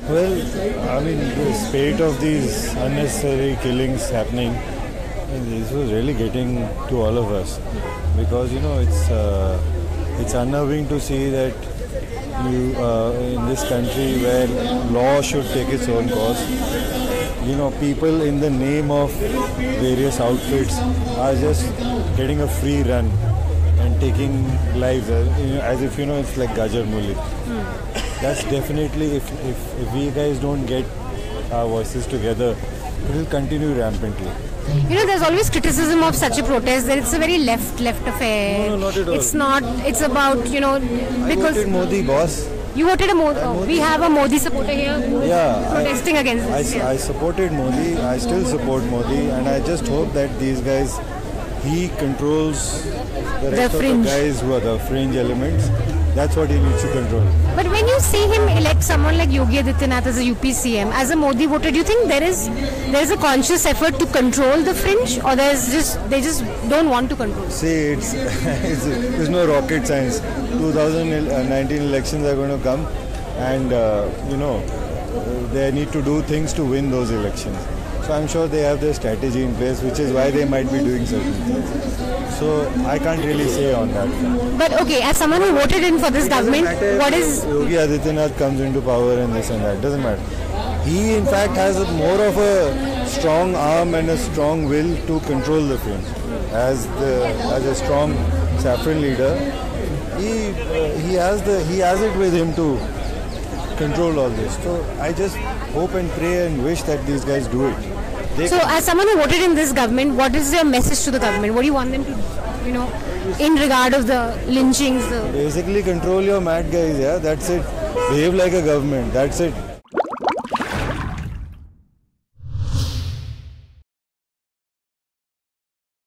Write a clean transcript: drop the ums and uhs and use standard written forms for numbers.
Well, I mean, the spate of these unnecessary killings happening, this was really getting to all of us, because it's unnerving to see that you in this country where law should take its own course, people in the name of various outfits are just getting a free run and taking lives as if it's like Gajar Muli. That's definitely, if we guys don't get our voices together, it will continue rampantly. There's always criticism of such a protest that it's a very left affair. No, not at all. It's not. It's about because I voted Modi, boss. You voted a Modi. We have a Modi supporter here who is protesting against this. I supported Modi. I still support Modi, and I just hope that these guys, he controls the rest of the guys who are the fringe elements. That's what he needs to control. But when you see him elect someone like Yogi Adityanath as a UP CM, as a Modi voter, do you think there is a conscious effort to control the fringe, or they just don't want to control? See, there's no rocket science. 2019 elections are going to come, and they need to do things to win those elections. So I'm sure they have their strategy in place, which is why they might be doing certain things. So I can't really say on that. But okay, as someone who voted in for this government, what is... Yogi Adityanath comes into power and this and that, doesn't matter. He in fact has more of a strong arm and a strong will to control the fringe. As a strong saffron leader, he has it with him to control all this. So I just hope and pray and wish that these guys do it. So as someone who voted in this government, what is your message to the government? What do you want them to, in regard of the lynchings? Basically control your mad guys, yeah, that's it. Behave like a government, that's it.